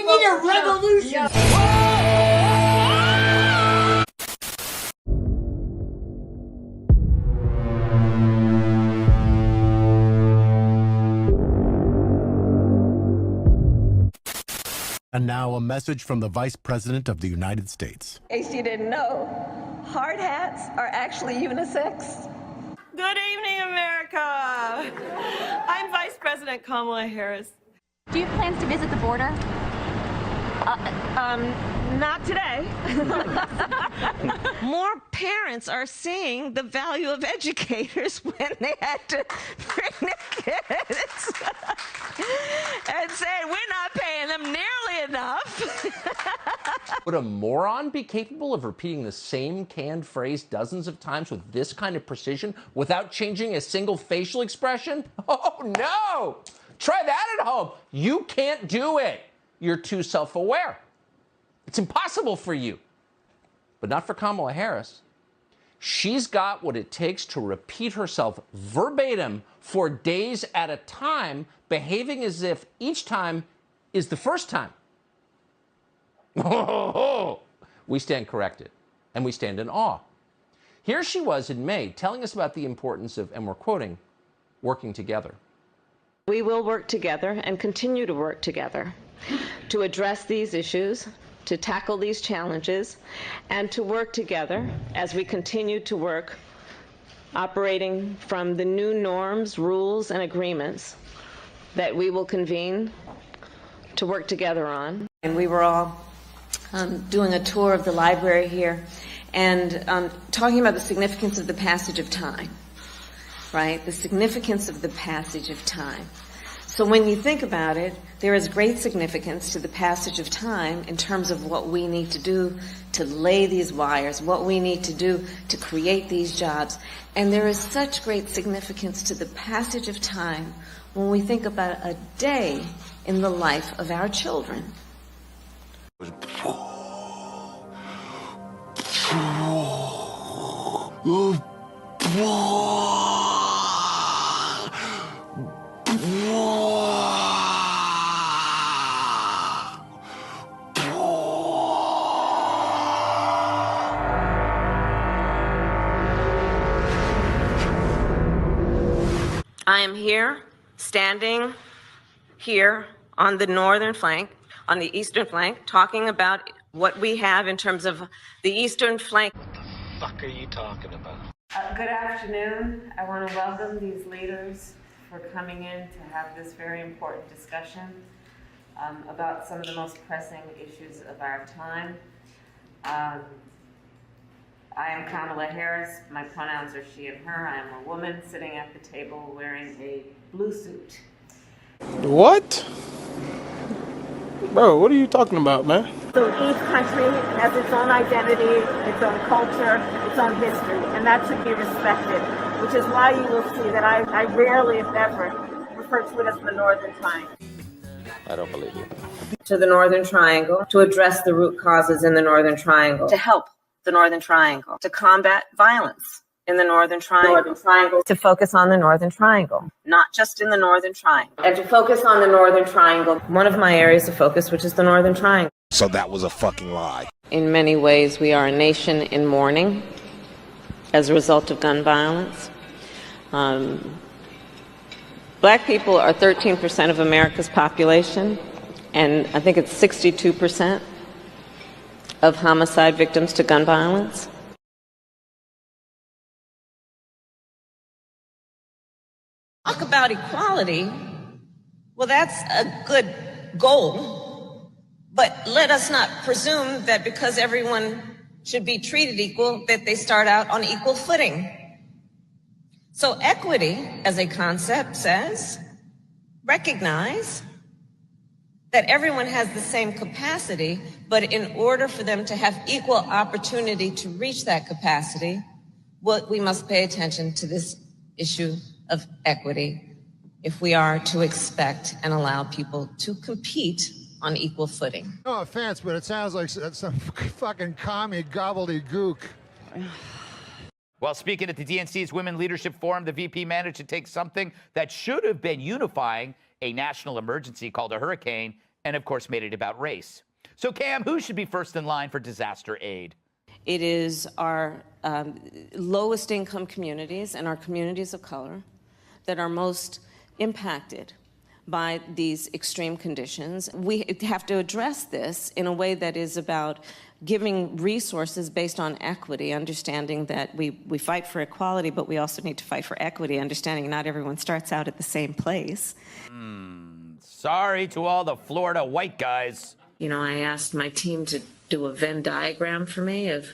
need a revolution. And now a message from the Vice President of the United States. In case you didn't know, hard hats are actually unisex. Good evening, America. I'm Vice President Kamala Harris. Do you have plans to visit the border? Not today. More parents are seeing the value of educators when they had to bring their kids and said, we're not paying them nearly enough. Would a moron be capable of repeating the same canned phrase dozens of times with this kind of precision without changing a single facial expression? Oh, no! Try that at home. You can't do it. You're too self-aware. It's impossible for you. But not for Kamala Harris. She's got what it takes to repeat herself verbatim for days at a time, behaving as if each time is the first time. We stand corrected, and we stand in awe. Here she was in May telling us about the importance of, and we're quoting, working together. We will work together and continue to work together to address these issues, to tackle these challenges, and to work together as we continue to work operating from the new norms, rules, and agreements that we will convene to work together on. And we were all doing a tour of the library here and talking about the significance of the passage of time, right? The significance of the passage of time. So when you think about it, there is great significance to the passage of time in terms of what we need to do to lay these wires, what we need to do to create these jobs. And there is such great significance to the passage of time when we think about a day in the life of our children. I am here, standing here on the northern flank, on the eastern flank, talking about what we have in terms of the eastern flank. What the fuck are you talking about? Good afternoon. I want to welcome these leaders for coming in to have this very important discussion about some of the most pressing issues of our time. I am Kamala Harris. My pronouns are she and her. I am a woman sitting at the table wearing a blue suit. What? Bro, what are you talking about, man? So each country has its own identity, its own culture, its own history, and that should be respected, which is why you will see that I rarely, if ever, refer to it as the Northern Triangle. I don't believe you. To the Northern Triangle, to address the root causes in the Northern Triangle, to help the Northern Triangle, to combat violence in the Northern Triangle, to focus on the Northern Triangle, not just in the Northern Triangle, and to focus on the Northern Triangle, one of my areas of focus, which is the Northern Triangle. So that was a fucking lie. In many ways, we are a nation in mourning as a result of gun violence. Black people are 13% of America's population, and I think it's 62% of homicide victims to gun violence. Talk about equality. Well, that's a good goal, but let us not presume that because everyone should be treated equal, that they start out on equal footing. So equity as a concept says, recognize that everyone has the same capacity, but in order for them to have equal opportunity to reach that capacity, we must pay attention to this issue of equity if we are to expect and allow people to compete on equal footing. No offense, but it sounds like some fucking commie gobbledygook. While speaking at the DNC's Women Leadership Forum, the VP managed to take something that should have been unifying, a national emergency called a hurricane, and of course made it about race. So Cam, who should be first in line for disaster aid? It is our lowest income communities and our communities of color that are most impacted by these extreme conditions. We have to address this in a way that is about giving resources based on equity, understanding that we fight for equality, but we also need to fight for equity, understanding not everyone starts out at the same place. Sorry to all the Florida white guys. You know, I asked my team to do a Venn diagram for me of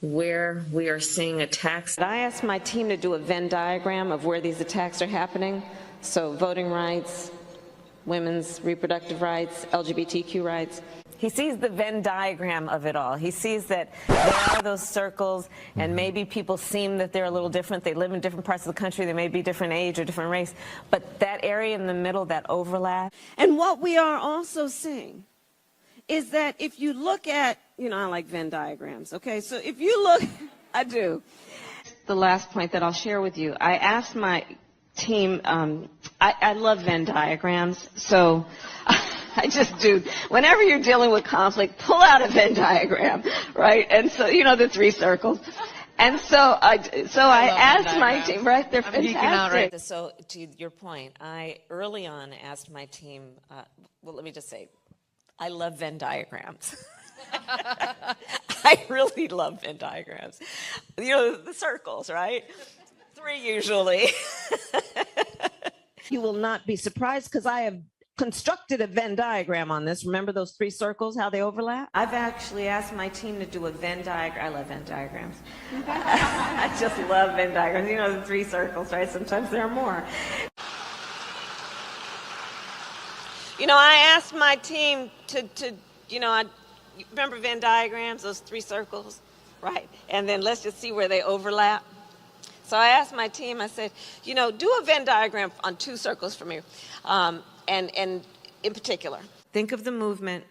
where we are seeing attacks. I asked my team to do a Venn diagram of where these attacks are happening. So voting rights, women's reproductive rights, LGBTQ rights. He sees the Venn diagram of it all. He sees that there are those circles, and maybe people seem that they're a little different. They live in different parts of the country. They may be different age or different race. But that area in the middle, that overlap. And what we are also seeing is that if you look at, you know, I like Venn diagrams, okay? So if you look, I do. The last point that I'll share with you, I asked my team, I love Venn diagrams, so I just do. Whenever you're dealing with conflict, pull out a Venn diagram, right? And so, you know, the three circles. And so I asked my team, right? They're fantastic. So to your point, I early on asked my team, well, let me just say, I love Venn diagrams. I really love Venn diagrams. You know, the circles, right? Three usually. You will not be surprised because I have constructed a Venn diagram on this. Remember those three circles, how they overlap? I've actually asked my team to do a Venn diagram. I love Venn diagrams. I just love Venn diagrams. You know, the three circles, right? Sometimes there are more. You know, I asked my team to you know, remember Venn diagrams, those three circles, right? And then let's just see where they overlap. So I asked my team, I said, you know, do a Venn diagram on two circles for me. And in particular, think of the movement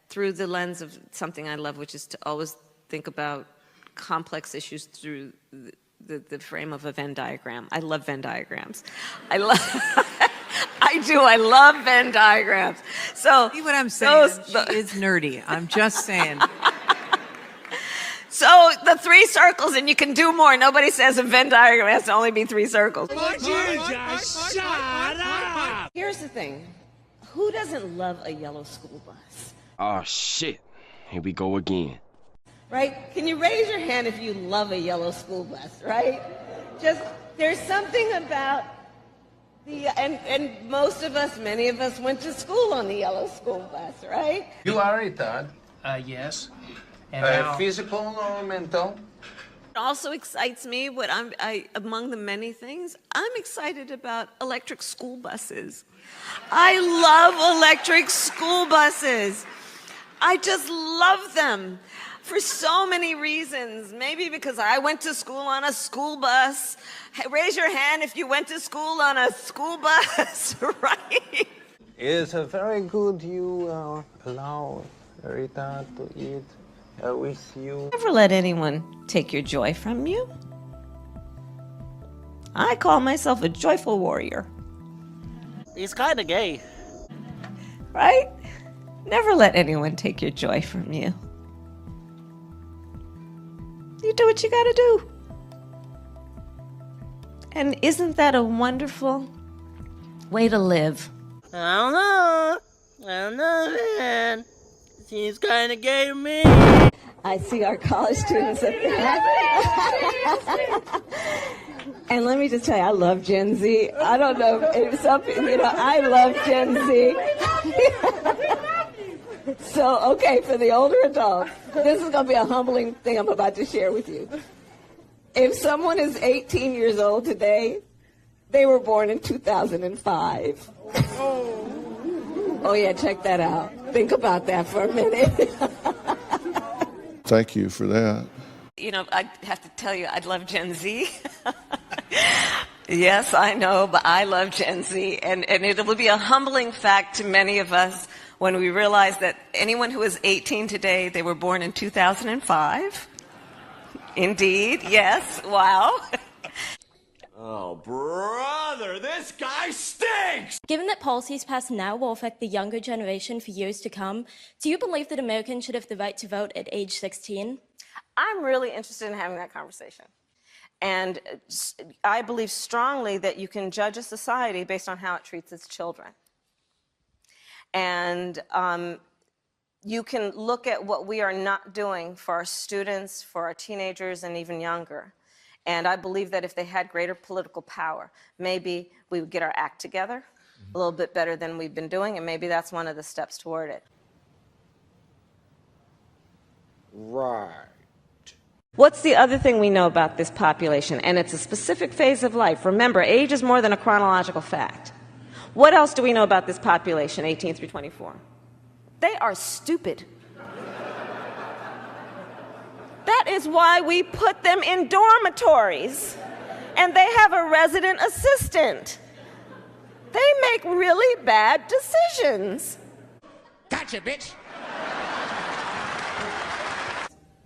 through the lens of something I love, which is to always think about complex issues through the frame of a Venn diagram. I love Venn diagrams. I love Venn diagrams. So see what I'm saying? She is nerdy. I'm just saying. So the three circles, and you can do more. Nobody says a Venn diagram has to only be three circles. Shut up! Here's the thing. Who doesn't love a yellow school bus? Oh, shit. Here we go again. Right? Can you raise your hand if you love a yellow school bus, right? Just, there's something about and most of us, many of us went to school on the yellow school bus, right? You are retarded. Yes. And Physical or mental? It also excites me, what among the many things, I'm excited about electric school buses. I love electric school buses. I just love them for so many reasons. Maybe because I went to school on a school bus. Hey, raise your hand if you went to school on a school bus, right? It's very good you allow Rita to eat with you. Never let anyone take your joy from you. I call myself a joyful warrior. he's kind of gay. Right? Never let anyone take your joy from you. You do what you gotta do. And isn't that a wonderful way to live? I don't know, man. Seems kind of gay to me. I see our college students up there. And let me just tell you, I love Gen Z. I don't know if something, I love Gen Z. So, okay, for the older adults, this is going to be a humbling thing I'm about to share with you. If someone is 18 years old today, they were born in 2005. Oh, yeah, check that out. Think about that for a minute. Thank you for that. I have to tell you, I love Gen Z. Yes, I know, but I love Gen Z. And it will be a humbling fact to many of us when we realize that anyone who is 18 today, they were born in 2005. Indeed, yes, wow. Oh, brother, this guy stinks! Given that policies passed now will affect the younger generation for years to come, do you believe that Americans should have the right to vote at age 16? I'm really interested in having that conversation. And I believe strongly that you can judge a society based on how it treats its children. And you can look at what we are not doing for our students, for our teenagers, and even younger. And I believe that if they had greater political power, maybe we would get our act together a little bit better than we've been doing, and maybe that's one of the steps toward it. Right. What's the other thing we know about this population? And it's a specific phase of life. Remember, age is more than a chronological fact. What else do we know about this population, 18 through 24? They are stupid. That is why we put them in dormitories, and they have a resident assistant. They make really bad decisions. Gotcha, bitch!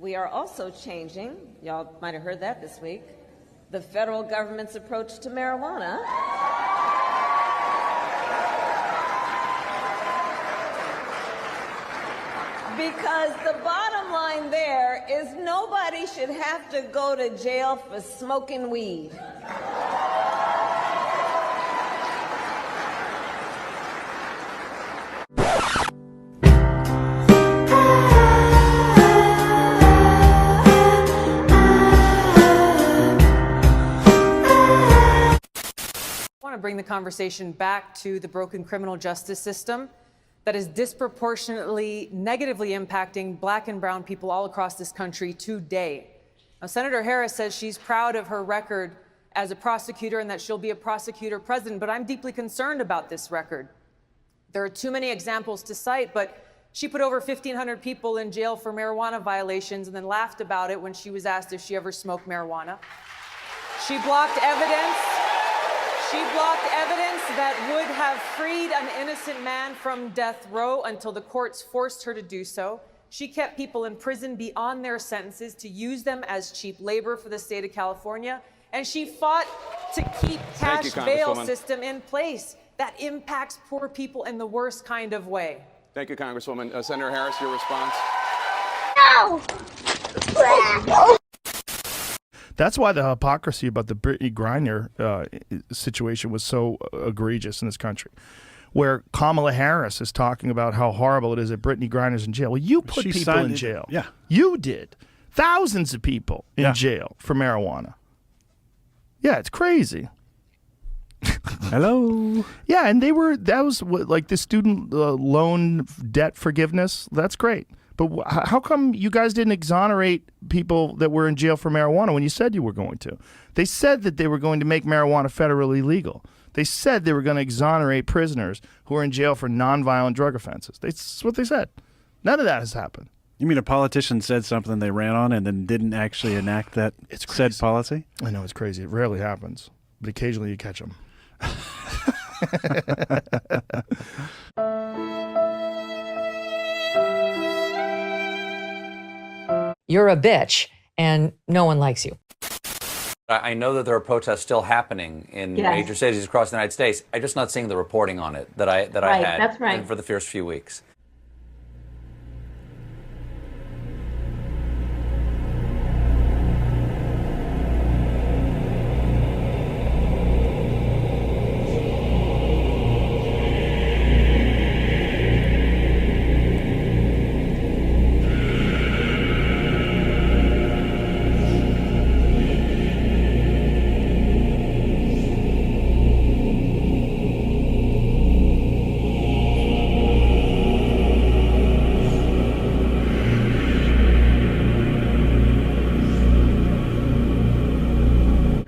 We are also changing, y'all might have heard that this week, the federal government's approach to marijuana. Because the bottom line there is nobody should have to go to jail for smoking weed. I want to bring the conversation back to the broken criminal justice system that is disproportionately negatively impacting black and brown people all across this country today. Now, Senator Harris says she's proud of her record as a prosecutor and that she'll be a prosecutor president, but I'm deeply concerned about this record. There are too many examples to cite, but she put over 1,500 people in jail for marijuana violations and then laughed about it when she was asked if she ever smoked marijuana. She blocked evidence. She blocked evidence that would have freed an innocent man from death row until the courts forced her to do so. She kept people in prison beyond their sentences to use them as cheap labor for the state of California. And she fought to keep cash bail system in place that impacts poor people in the worst kind of way. Thank you, Congresswoman. Senator Harris, your response? No! That's why the hypocrisy about the Brittany Griner situation was so egregious in this country, where Kamala Harris is talking about how horrible it is that Brittany Griner's in jail. Well, you put people in jail. Yeah. You did. Thousands of people in jail for marijuana. Yeah, it's crazy. Hello. Yeah, and that was like the student loan debt forgiveness. That's great. But how come you guys didn't exonerate people that were in jail for marijuana when you said you were going to? They said that they were going to make marijuana federally legal. They said they were going to exonerate prisoners who are in jail for nonviolent drug offenses. That's what they said. None of that has happened. You mean a politician said something they ran on and then didn't actually enact that said policy? I know, it's crazy. It rarely happens, but occasionally you catch them. You're a bitch, and no one likes you. I know that there are protests still happening in major cities across the United States. I'm just not seeing the reporting on it that I had that's right. for the first few weeks.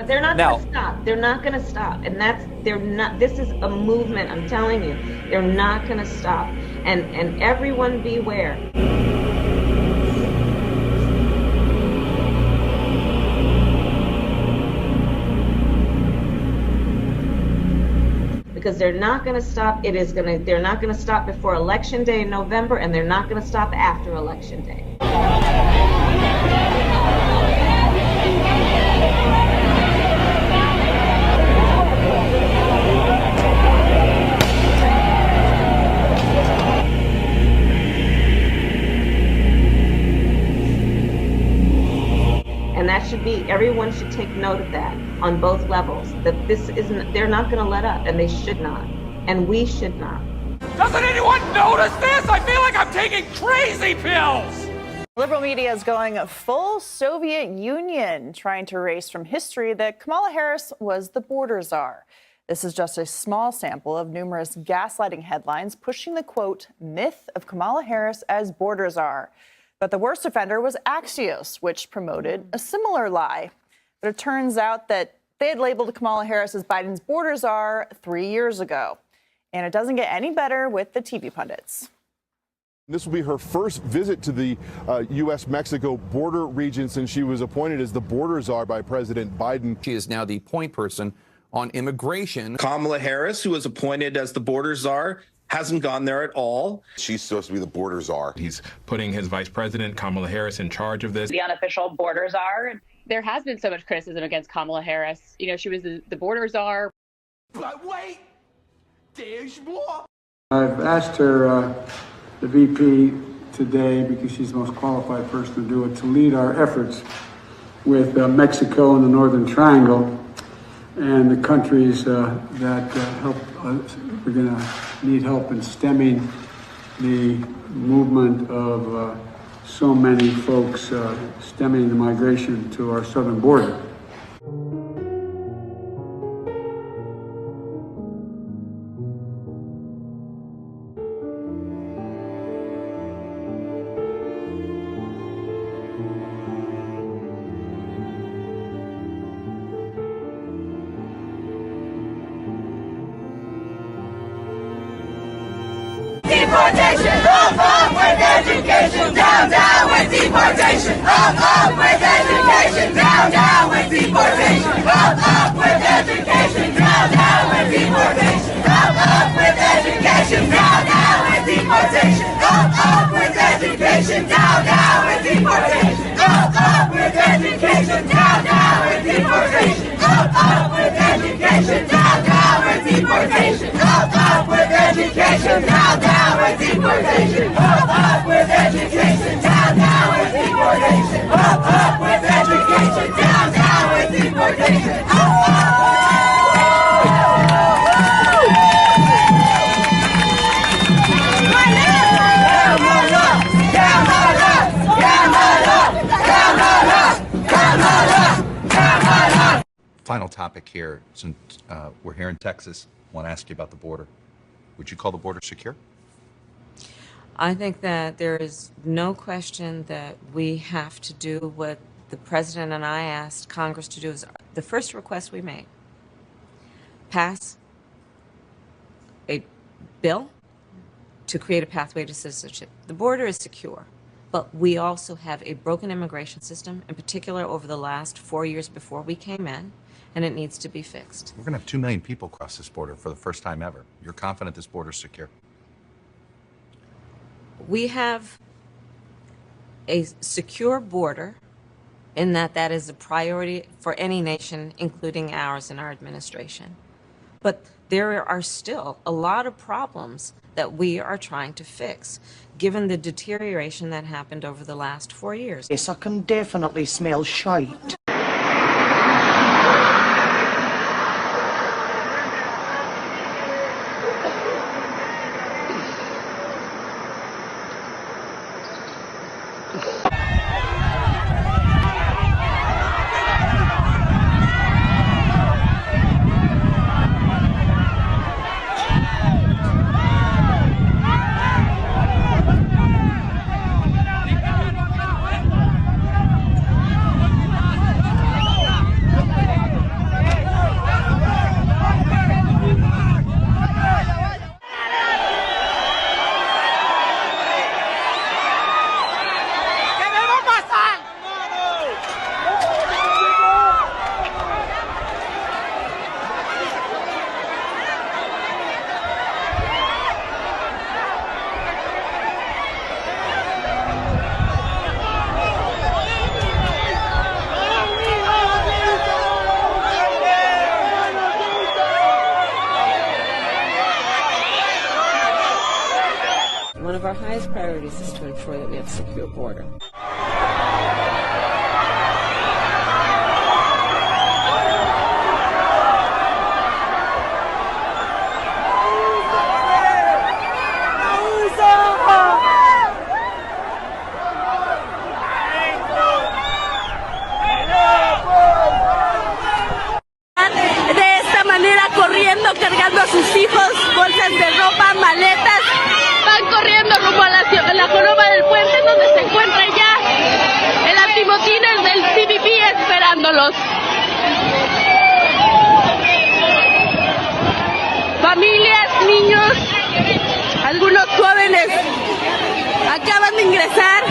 They're not going to stop. They're not going to stop. And this is a movement, I'm telling you. They're not going to stop. And everyone beware. Because they're not going to stop. They're not going to stop before Election Day in November, and they're not going to stop after Election Day. everyone should take note of that on both levels, that they're not going to let up, and they should not, and we should not. Doesn't anyone notice this? I feel like I'm taking crazy pills. Liberal media is going full Soviet Union, trying to erase from history that Kamala Harris was the border czar. This is just a small sample of numerous gaslighting headlines pushing the, quote, myth of Kamala Harris as border czar. But the worst offender was Axios, which promoted a similar lie. But it turns out that they had labeled Kamala Harris as Biden's border czar 3 years ago. And it doesn't get any better with the TV pundits. This will be her first visit to the U.S.-Mexico border region since she was appointed as the border czar by President Biden. She is now the point person on immigration. Kamala Harris, who was appointed as the border czar, hasn't gone there at all. She's supposed to be the border czar. He's putting his vice president, Kamala Harris, in charge of this. The unofficial border czar. There has been so much criticism against Kamala Harris. You know, she was the border czar. But wait, there's more. I've asked her, the VP today, because she's the most qualified person to do it, to lead our efforts with Mexico and the Northern Triangle and the countries that help. We're going to need help in stemming the movement of so many folks, stemming the migration to our southern border. Deportation! Up with education! Down, down with deportation! Up with education! Down, down with deportation! Up with education! Down, down with deportation! Up with education! Down, down with deportation! Up with education! Down, down with deportation! Up with education! Down, down with deportation! Up with education! Down, down with deportation! Up with education! Down, down with deportation! Up with education! Down, down with deportation! Up with education! Down, down with deportation! Final topic here, since we're here in Texas, I want to ask you about the border. Would you call the border secure? I think that there is no question that we have to do what the president and I asked Congress to do. Is the first request we made: pass a bill to create a pathway to citizenship. The border is secure, but we also have a broken immigration system, in particular over the last 4 years before we came in, and it needs to be fixed. We're going to have 2 million people cross this border for the first time ever. You're confident this border's secure? We have a secure border in that is a priority for any nation, including ours and our administration. But there are still a lot of problems that we are trying to fix, given the deterioration that happened over the last 4 years. Yes, I can definitely smell shite. One of our highest priorities is to ensure that we have a secure border. niños, familias, niños, algunos jóvenes acaban de ingresar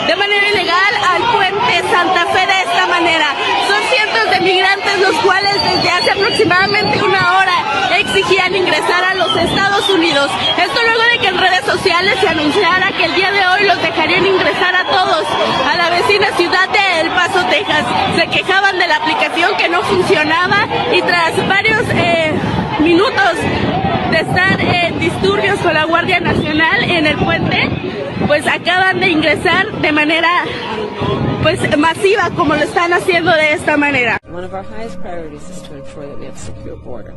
de manera ilegal al puente Santa Fe de esta manera. Son cientos de migrantes los cuales desde hace aproximadamente una hora exigían ingresar a los Estados Unidos. Esto luego de que en redes sociales se anunciara que el día de hoy los dejarían ingresar a todos a la vecina ciudad de El Paso, Texas. Se quejaban de la aplicación que no funcionaba y tras varios minutos de estar en disturbios con la Guardia Nacional en el puente, pues acaban de ingresar de manera pues masiva, como lo están haciendo de esta manera. One of our highest priorities is to ensure that we have a secure border.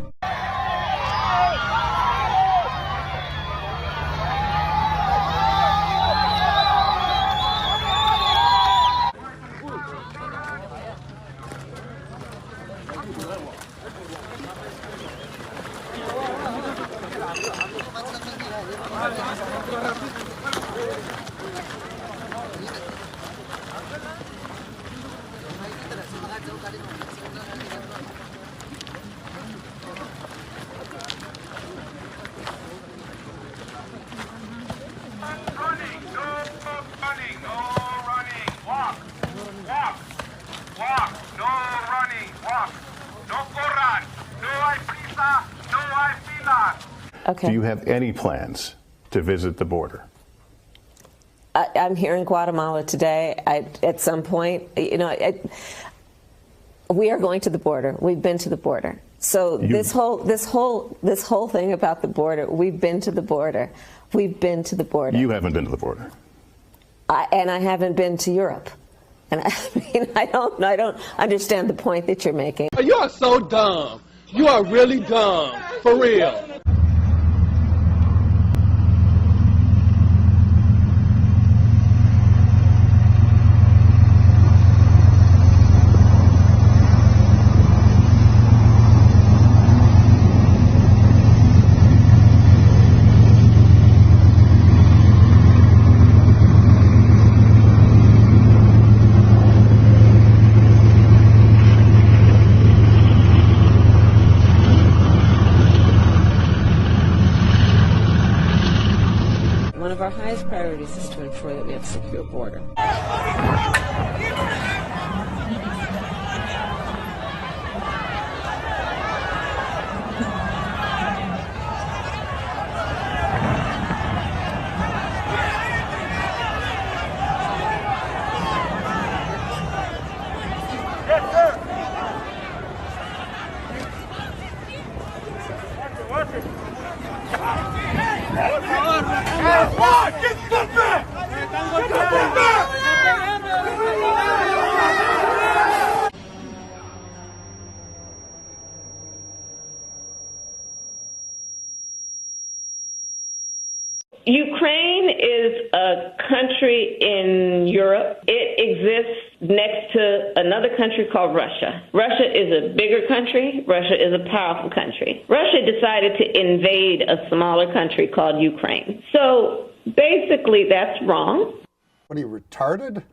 Okay. Do you have any plans to visit the border? I'm here in Guatemala today. At some point, you know, we are going to the border. We've been to the border. So this whole thing about the border, we've been to the border. We've been to the border. You haven't been to the border. And I haven't been to Europe. And I mean, I don't understand the point that you're making. You are so dumb. You are really dumb, for real. One of our highest priorities is to ensure that we have a secure border. Ukraine is a country in Europe. It exists next to another country called Russia. Russia is a bigger country. Russia is a powerful country. Russia decided to invade a smaller country called Ukraine. So basically that's wrong. What are you, retarded?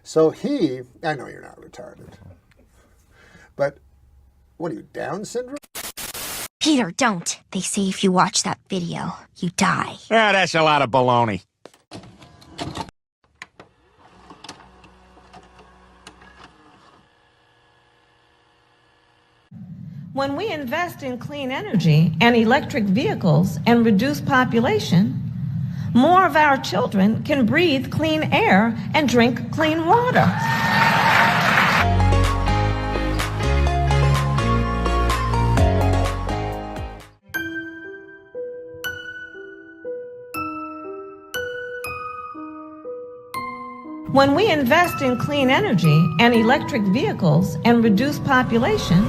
So I know you're not retarded, but what are you, Down syndrome? Peter, don't. They say if you watch that video, you die. Ah, that's a lot of baloney. When we invest in clean energy and electric vehicles and reduce population, more of our children can breathe clean air and drink clean water. When we invest in clean energy and electric vehicles and reduce population.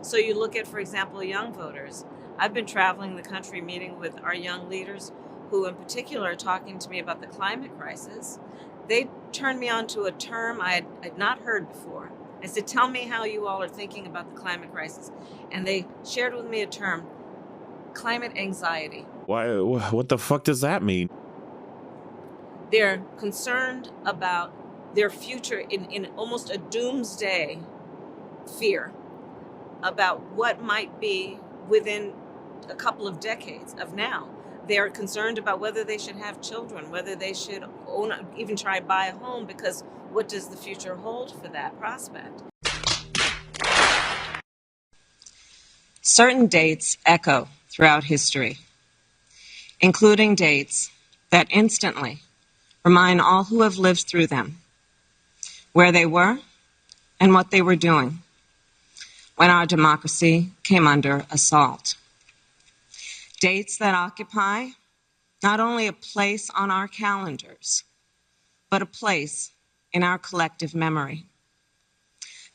So you look at, for example, young voters. I've been traveling the country meeting with our young leaders who in particular are talking to me about the climate crisis. They turned me on to a term I had not heard before. I said, tell me how you all are thinking about the climate crisis. And they shared with me a term, climate anxiety. Why? What the fuck does that mean? They're concerned about their future in almost a doomsday fear about what might be within a couple of decades of now. They're concerned about whether they should have children, whether they should even try to buy a home, because what does the future hold for that prospect? Certain dates echo throughout history, including dates that instantly remind all who have lived through them where they were and what they were doing when our democracy came under assault. Dates that occupy not only a place on our calendars, but a place in our collective memory.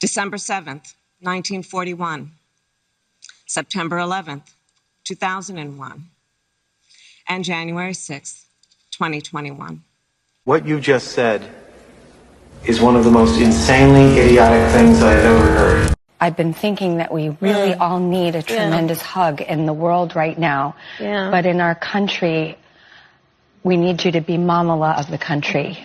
December 7th, 1941, September 11th, 2001, and January 6th, 2021. What you just said is one of the most insanely idiotic things I've ever heard. I've been thinking that we really all need a tremendous hug in the world right now. Yeah. But in our country, we need you to be Kamala of the country.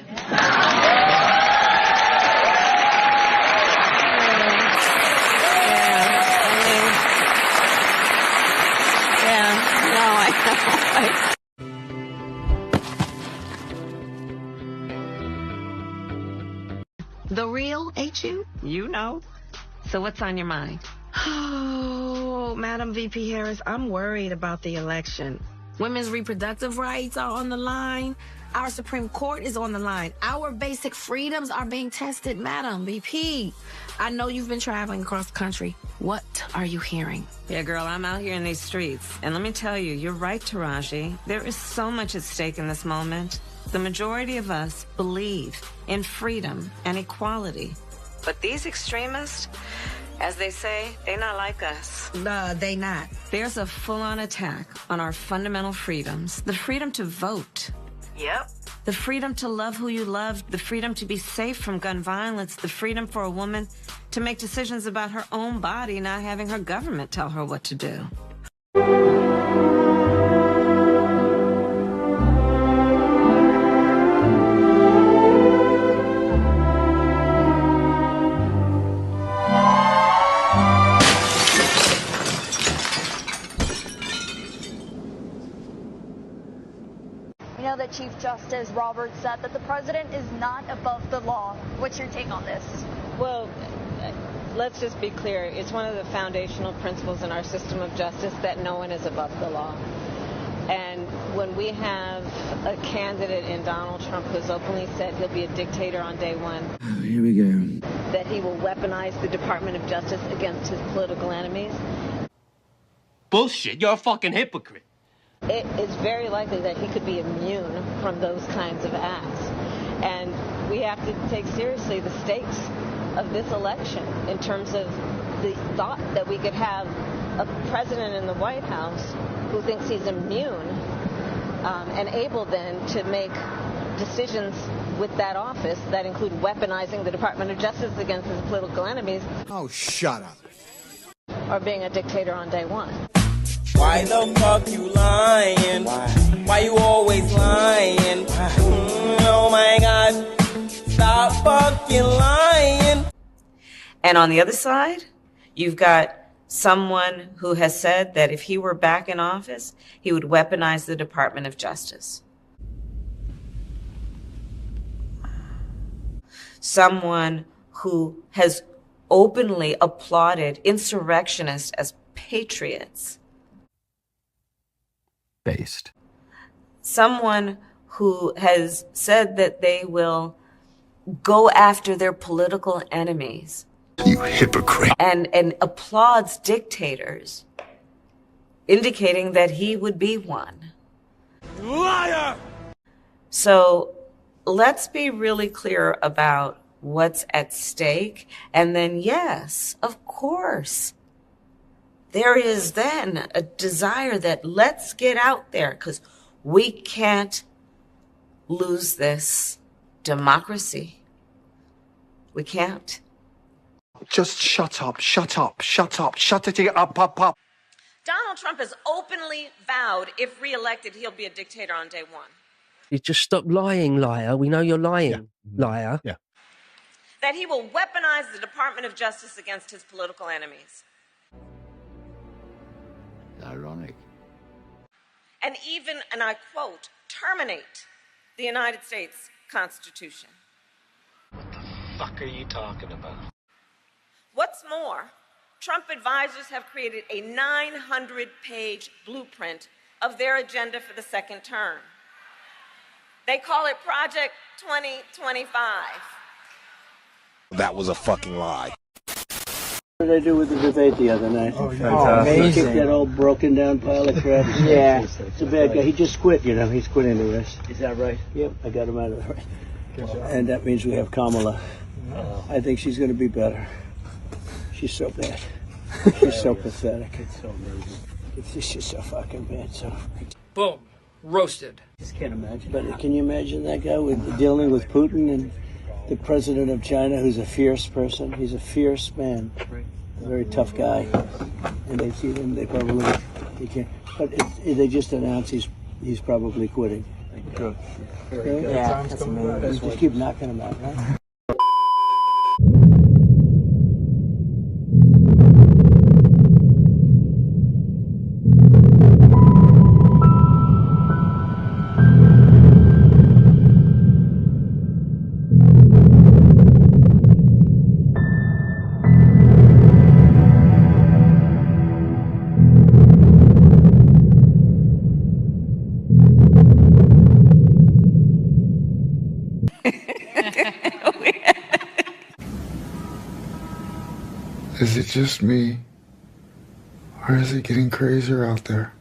The real, ain't you? You know. So what's on your mind? Oh, Madam VP Harris, I'm worried about the election. Women's reproductive rights are on the line. Our Supreme Court is on the line. Our basic freedoms are being tested, Madam VP. I know you've been traveling across the country. What are you hearing? Yeah, girl, I'm out here in these streets. And let me tell you, you're right, Taraji. There is so much at stake in this moment. The majority of us believe in freedom and equality. But these extremists, as they say, they're not like us. They not. There's a full-on attack on our fundamental freedoms. The freedom to vote. Yep. The freedom to love who you love. The freedom to be safe from gun violence. The freedom for a woman to make decisions about her own body, not having her government tell her what to do. We know that Chief Justice Roberts said that the president is not above the law. What's your take on this? Well, let's just be clear. It's one of the foundational principles in our system of justice that no one is above the law. And when we have a candidate in Donald Trump who's openly said he'll be a dictator on day one, Here we go. that he will weaponize the Department of Justice against his political enemies, Bullshit, you're a fucking hypocrite. it is very likely that he could be immune from those kinds of acts. And we have to take seriously the stakes of this election in terms of the thought that we could have a president in the White House who thinks he's immune and able then to make decisions with that office that include weaponizing the Department of Justice against his political enemies. Oh, shut up. Or being a dictator on day one. Why the fuck you lying? Why you always lying? Oh my God, stop fucking lying. And on the other side, you've got someone who has said that if he were back in office, he would weaponize the Department of Justice. Someone who has openly applauded insurrectionists as patriots. Based. Someone who has said that they will go after their political enemies. You hypocrite. And applauds dictators, indicating that he would be one. Liar! So let's be really clear about what's at stake. And then, yes, of course, there is then a desire that let's get out there because we can't lose this democracy. We can't. Just shut up, shut up, shut up, shut it up. Donald Trump has openly vowed, if reelected, he'll be a dictator on day one. You just stop lying, liar. We know you're lying, liar. Yeah. That he will weaponize the Department of Justice against his political enemies. Ironic. And even, and I quote, terminate the United States Constitution. What the fuck are you talking about? What's more, Trump advisors have created a 900-page blueprint of their agenda for the second term. They call it Project 2025. That was a fucking lie. What did I do with the debate the other night? Oh, amazing. He kicked that old broken down pile of crap. Yeah. It's a bad guy. He just quit, you know. He's quitting the rest. Is that right? Yep, I got him out of the race. And that means we have Kamala. I think she's going to be better. She's so bad. She's so pathetic. It's so amazing. It's just so fucking bad. So. Boom. Roasted. Just can't imagine. But can you imagine that guy dealing with Putin and the president of China, who's a fierce person? He's a fierce man, a very tough guy. And they see him, they probably he can't. But they just announced he's probably quitting. Good. Very good. Yeah, that's amazing. Just keep knocking him out, right? Is it just me? Or is it getting crazier out there?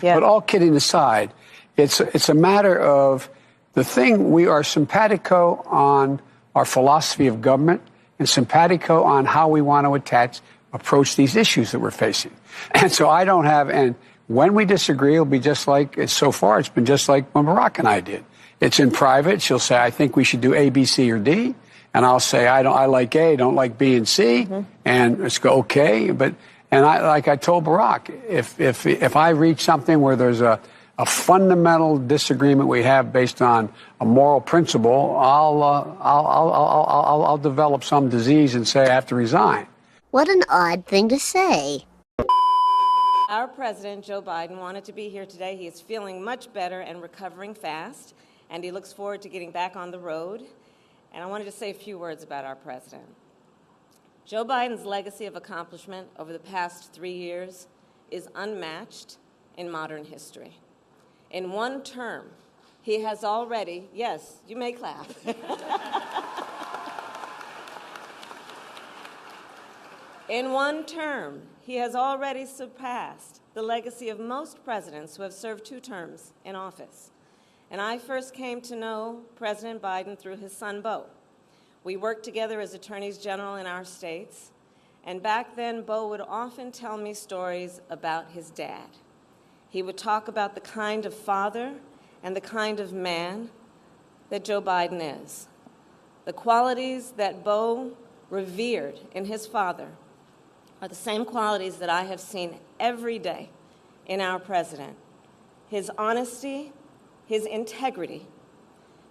But all kidding aside, it's a matter of the thing. We are simpatico on our philosophy of government and simpatico on how we want to approach these issues that we're facing. And so I don't have, and when we disagree, it'll be just like, so far it's been just like when Barack and I did. It's in private. She'll say, I think we should do A, B, C, or D. And I'll say, I like A, don't like B and C. And it's go, okay. And like I told Barack, if I reach something where there's a fundamental disagreement we have based on a moral principle, I'll develop some disease and say I have to resign. What an odd thing to say. Our president, Joe Biden, wanted to be here today. He is feeling much better and recovering fast, and he looks forward to getting back on the road. And I wanted to say a few words about our president. Joe Biden's legacy of accomplishment over the past 3 years is unmatched in modern history. In one term, he has already, yes, you may clap. In one term, he has already surpassed the legacy of most presidents who have served 2 terms in office. And I first came to know President Biden through his son, Beau. We worked together as attorneys general in our states, and back then, Beau would often tell me stories about his dad. He would talk about the kind of father and the kind of man that Joe Biden is. The qualities that Beau revered in his father are the same qualities that I have seen every day in our president. His honesty, his integrity,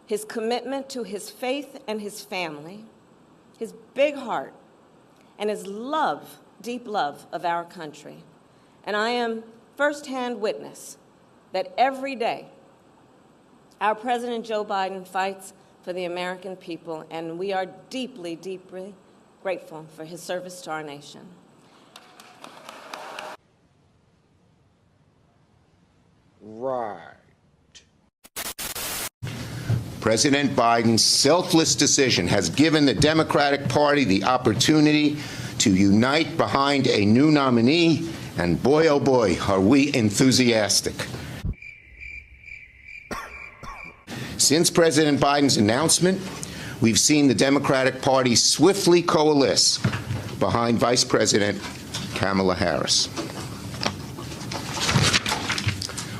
his commitment to his faith and his family, his big heart, and his love, deep love of our country. And I am firsthand witness that every day our President Joe Biden fights for the American people, and we are deeply, deeply grateful for his service to our nation. Right. President Biden's selfless decision has given the Democratic Party the opportunity to unite behind a new nominee, and boy, oh boy, are we enthusiastic. Since President Biden's announcement, we've seen the Democratic Party swiftly coalesce behind Vice President Kamala Harris.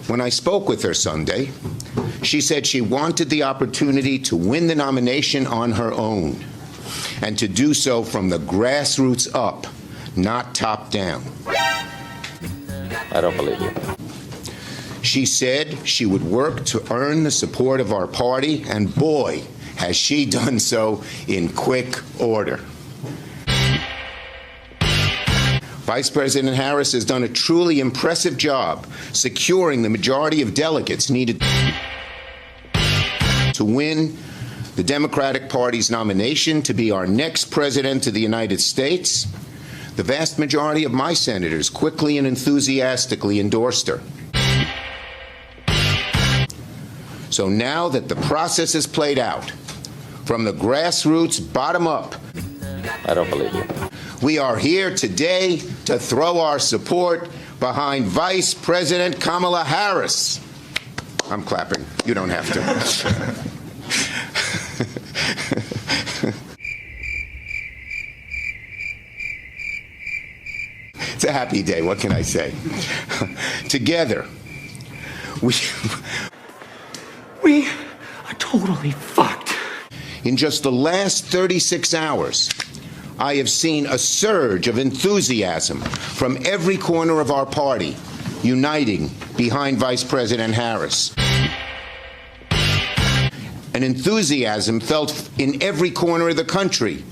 When I spoke with her Sunday, she said she wanted the opportunity to win the nomination on her own, and to do so from the grassroots up, not top down. I don't believe you. She said she would work to earn the support of our party, and boy, has she done so in quick order. Vice President Harris has done a truly impressive job securing the majority of delegates needed to win the Democratic Party's nomination to be our next President of the United States. The vast majority of my senators quickly and enthusiastically endorsed her. So now that the process has played out, from the grassroots bottom up, I don't believe you. We are here today to throw our support behind Vice President Kamala Harris. I'm clapping. You don't have to. It's a happy day. What can I say? Together, we are totally fucked. In just the last 36 hours, I have seen a surge of enthusiasm from every corner of our party uniting behind Vice President Harris. An enthusiasm felt in every corner of the country.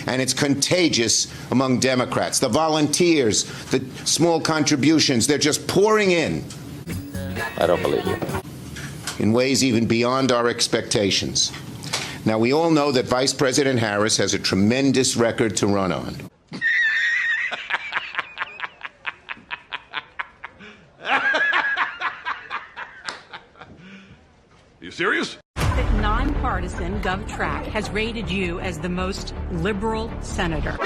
And it's contagious among Democrats. The volunteers, the small contributions, they're just pouring in. I don't believe you. In ways even beyond our expectations. Now, we all know that Vice President Harris has a tremendous record to run on. You serious? That nonpartisan GovTrack has rated you as the most liberal senator.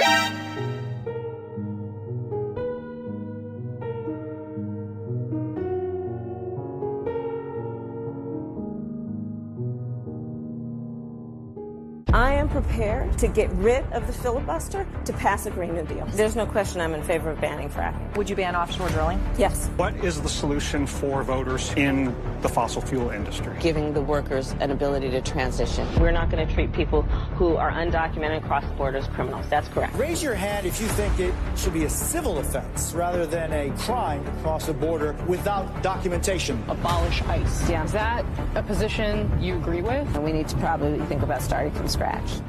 I am prepared to get rid of the filibuster to pass a Green New Deal. There's no question I'm in favor of banning fracking. Would you ban offshore drilling? Yes. What is the solution for voters in the fossil fuel industry? Giving the workers an ability to transition. We're not going to treat people who are undocumented across the border as criminals. That's correct. Raise your hand if you think it should be a civil offense rather than a crime to cross the border without documentation. Abolish ICE. Yeah. Is that a position you agree with? And we need to probably think about starting from scratch.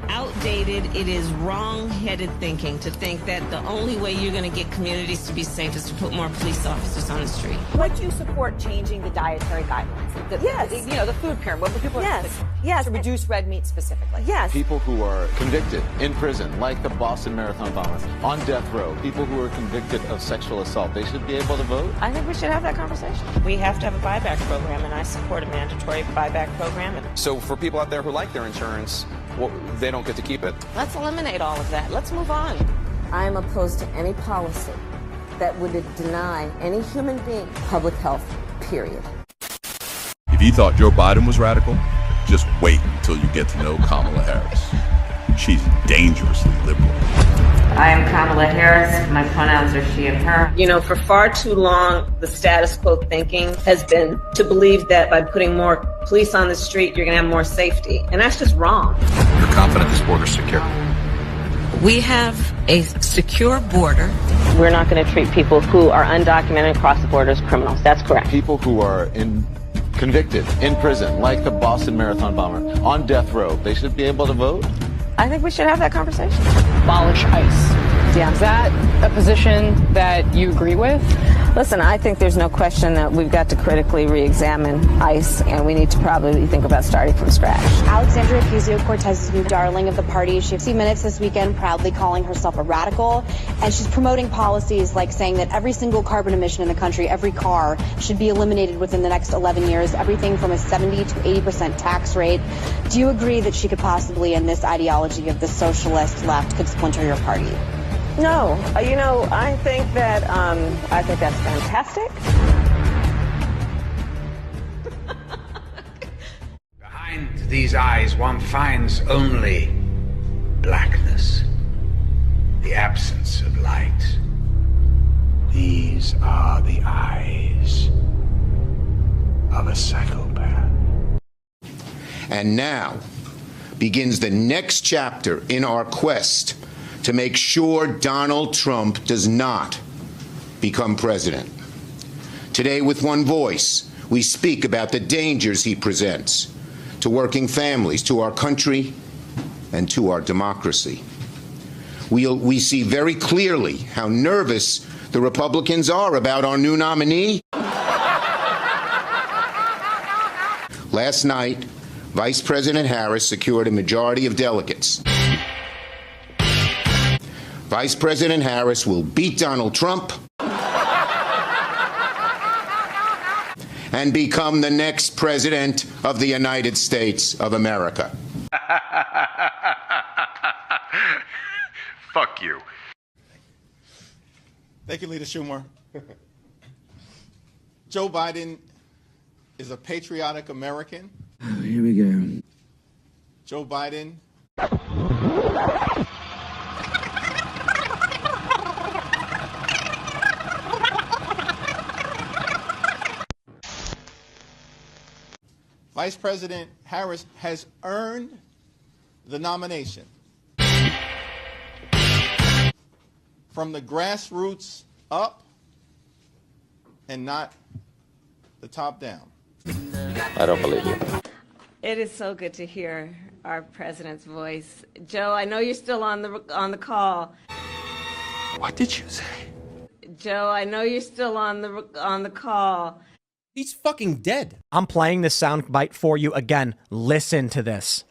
Outdated, it is wrong-headed thinking to think that the only way you're going to get communities to be safe is to put more police officers on the street. Would you support changing the dietary guidelines? Yes. The food pyramid. What people yes. To reduce red meat specifically. Yes. People who are convicted in prison, like the Boston Marathon bomber, on death row, people who are convicted of sexual assault, they should be able to vote? I think we should have that conversation. We have to have a buyback program, and I support a mandatory buyback program. So for people out there who like their insurance, well, they don't get to keep it. Let's eliminate all of that. Let's move on. I am opposed to any policy that would deny any human being public health, period. If you thought Joe Biden was radical, just wait until you get to know Kamala Harris. She's dangerously liberal. I am Kamala Harris. My pronouns are she and her. You know, for far too long, the status quo thinking has been to believe that by putting more police on the street, you're going to have more safety. And that's just wrong. You're confident this border's secure? We have a secure border. We're not going to treat people who are undocumented across the border as criminals. That's correct. People who are convicted in prison, like the Boston Marathon bomber, on death row, they should be able to vote? I think we should have that conversation. Abolish ICE. Yeah. Is that a position that you agree with? Listen, I think there's no question that we've got to critically re-examine ICE, and we need to probably think about starting from scratch. Alexandria Ocasio-Cortez's new darling of the party. She 60 Minutes this weekend proudly calling herself a radical, and she's promoting policies like saying that every single carbon emission in the country, every car, should be eliminated within the next 11 years, everything from a 70 to 80% tax rate. Do you agree that she could possibly, in this ideology of the socialist left, could splinter your party? No, I think that's fantastic. Behind these eyes, one finds only blackness, the absence of light. These are the eyes of a psychopath. And now begins the next chapter in our quest to make sure Donald Trump does not become president. Today, with one voice, we speak about the dangers he presents to working families, to our country, and to our democracy. We see very clearly how nervous the Republicans are about our new nominee. Last night, Vice President Harris secured a majority of delegates. Vice President Harris will beat Donald Trump and become the next President of the United States of America. Fuck you. Thank you, Leader Schumer. Joe Biden is a patriotic American. Oh, here we go. Joe Biden. Vice President Harris has earned the nomination. From the grassroots up and not the top down. I don't believe you. It is so good to hear our president's voice. Joe, I know you're still on the call. What did you say? Joe, I know you're still on the call. He's fucking dead. I'm playing this soundbite for you again. Listen to this.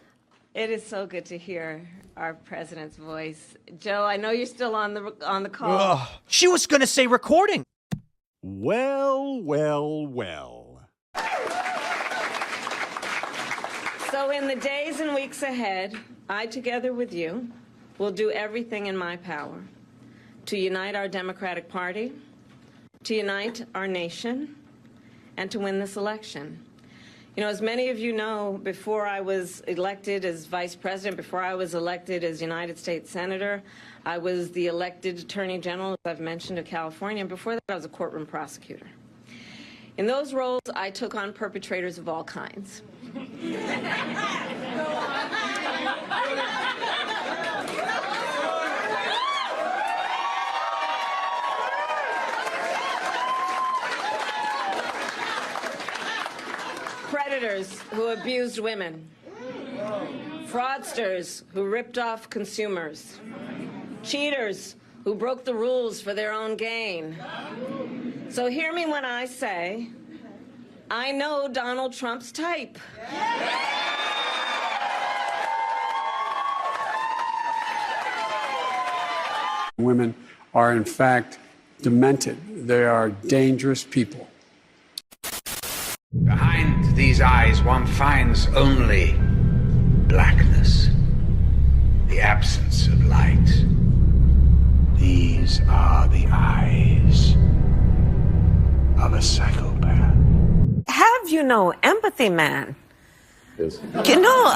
It is so good to hear our president's voice. Joe, I know you're still on the call. Ugh. She was gonna say recording. Well, well, well. So in the days and weeks ahead, I, together with you, will do everything in my power to unite our Democratic Party, to unite our nation, and to win this election. You know, as many of you know, before I was elected as Vice President, before I was elected as United States Senator, I was the elected Attorney General, as I've mentioned, of California, and before that I was a courtroom prosecutor. In those roles, I took on perpetrators of all kinds. Predators who abused women, fraudsters who ripped off consumers, cheaters who broke the rules for their own gain. So hear me when I say, I know Donald Trump's type. Women are, in fact, demented. They are dangerous people. Behind these eyes, one finds only blackness, the absence of light. These are the eyes of a psychopath. Have you no empathy, man? Yes. You know,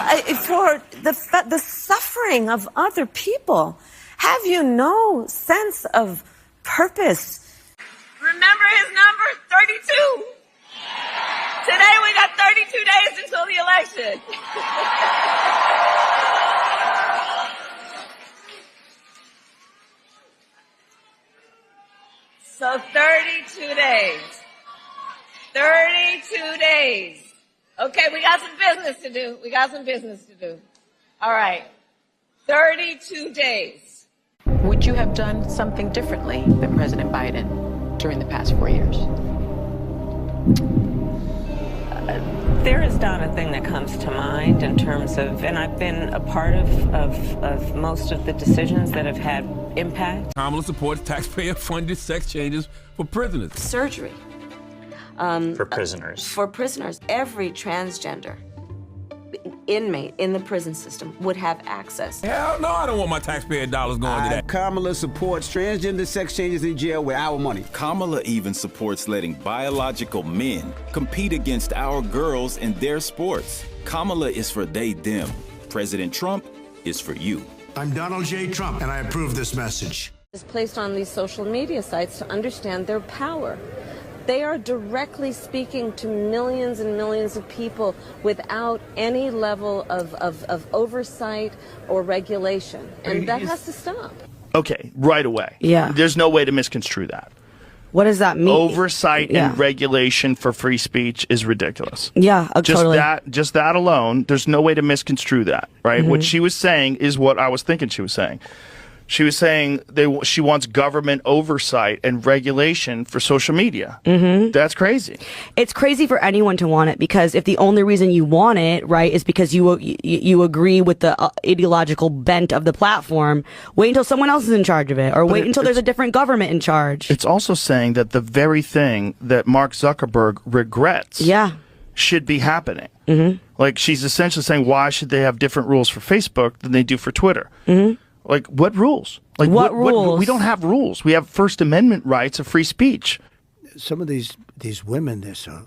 for the suffering of other people. Have you no sense of purpose? Remember his number, 32. Today we got 32 days until the election. So 32 days. 32 days. Okay, we got some business to do. All right. 32 days. Would you have done something differently than President Biden during the past 4 years? There is not a thing that comes to mind in terms of, and I've been a part of most of the decisions that have had impact. Kamala supports taxpayer-funded sex changes for prisoners. Surgery. For prisoners. For prisoners. Every transgender inmate in the prison system would have access. Hell no, I don't want my taxpayer dollars going to that. Kamala supports transgender sex changes in jail with our money. Kamala even supports letting biological men compete against our girls in their sports. Kamala is for they, them. President Trump is for you. I'm Donald J. Trump, and I approve this message. Is placed on these social media sites to understand their power. They are directly speaking to millions and millions of people without any level of oversight or regulation. And that has to stop. Okay, right away. Yeah. There's no way to misconstrue that. What does that mean? Oversight and regulation for free speech is ridiculous. Yeah, totally. Just that alone, there's no way to misconstrue that, right? What she was saying is what I was thinking she was saying. She was saying she wants government oversight and regulation for social media. That's crazy. It's crazy for anyone to want it, because if the only reason you want it, right, is because you agree with the ideological bent of the platform, wait until someone else is in charge of it, or wait until there's a different government in charge. It's also saying that the very thing that Mark Zuckerberg regrets should be happening. Like, she's essentially saying, why should they have different rules for Facebook than they do for Twitter? Like, what rules? Like, what rules? We don't have rules. We have First Amendment rights of free speech. Some of these women, they're so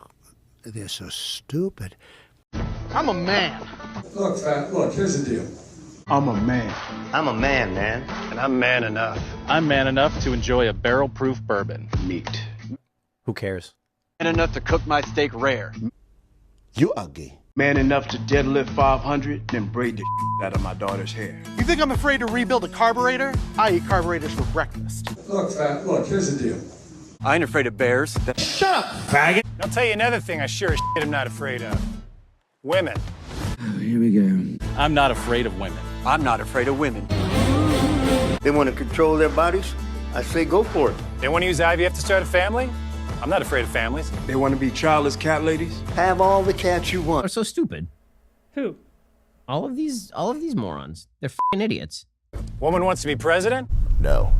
stupid. I'm a man. Look, here's the deal. I'm a man. I'm a man, and I'm man enough. I'm man enough to enjoy a barrel-proof bourbon. Meat. Who cares? Man enough to cook my steak rare. You ugly. Man enough to deadlift 500, then braid the out of my daughter's hair. You think I'm afraid to rebuild a carburetor? I eat carburetors for breakfast. Look, here's the deal. I ain't afraid of bears. Shut up, faggot! I'll tell you another thing I sure as shit am not afraid of. Women. Oh, here we go. I'm not afraid of women. I'm not afraid of women. They want to control their bodies? I say go for it. They want to use IVF to start a family? I'm not afraid of families. They want to be childless cat ladies? Have all the cats you want. Are so stupid. Who? All of these morons. They're f***ing idiots. Woman wants to be president? No.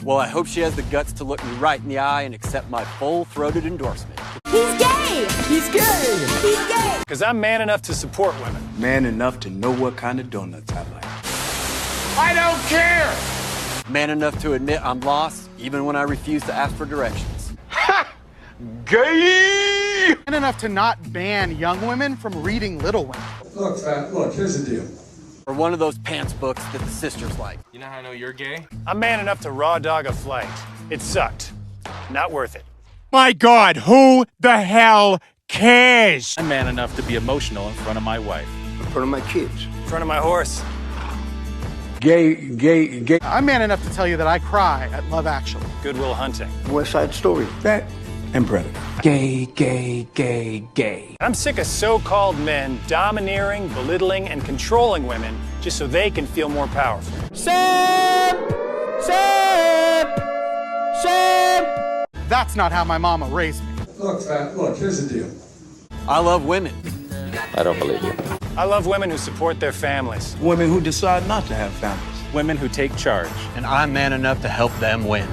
Well, I hope she has the guts to look me right in the eye and accept my full-throated endorsement. He's gay! He's gay! He's gay! Because I'm man enough to support women. Man enough to know what kind of donuts I like. I don't care! Man enough to admit I'm lost, even when I refuse to ask for directions. Gay! Man enough to not ban young women from reading Little Women. Look, here's the deal. Or one of those pants books that the sisters like. You know how I know you're gay? I'm man enough to raw dog a flight. It sucked. Not worth it. My God, who the hell cares? I'm man enough to be emotional in front of my wife. In front of my kids. In front of my horse. Gay. I'm man enough to tell you that I cry at Love Actually. Good Will Hunting. West Side Story. That and Predator. Gay. I'm sick of so-called men domineering, belittling, and controlling women just so they can feel more powerful. Sam! That's not how my mama raised me. Look, here's the deal. I love women. I don't believe you. I love women who support their families. Women who decide not to have families. Women who take charge. And I'm man enough to help them win.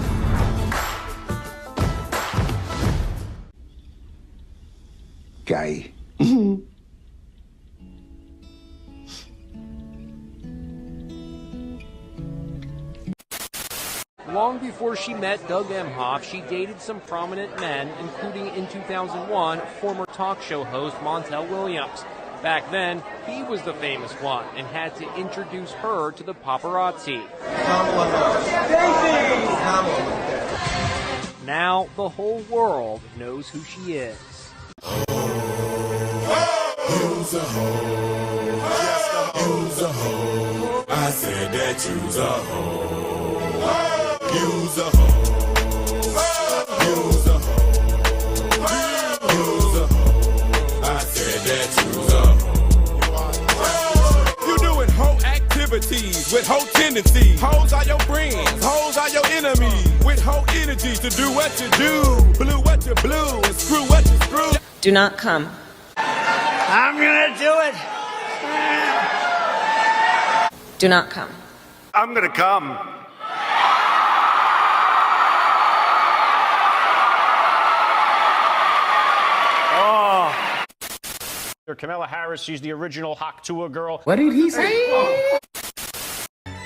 Guy. Long before she met Doug Emhoff, she dated some prominent men, including in 2001, former talk show host Montel Williams. Back then, he was the famous one and had to introduce her to the paparazzi. Now, the whole world knows who she is. You's a hoe. You's a hoe. I said that you's a hoe. You's a hoe. You's a hoe. You's a hoe. I said that you's a hoe. You doing hoe activities with hoe tendencies. Hoes are your friends. Hoes are your enemies. With hoe energy to do what you do. Blue what you blue and screw what you screw. Do not come. I'm gonna do it. Do not come. I'm gonna come. Kamala Harris, she's the original Haktua girl. What did he say?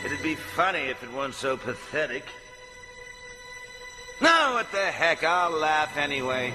It'd be funny if it weren't so pathetic. No, what the heck, I'll laugh anyway.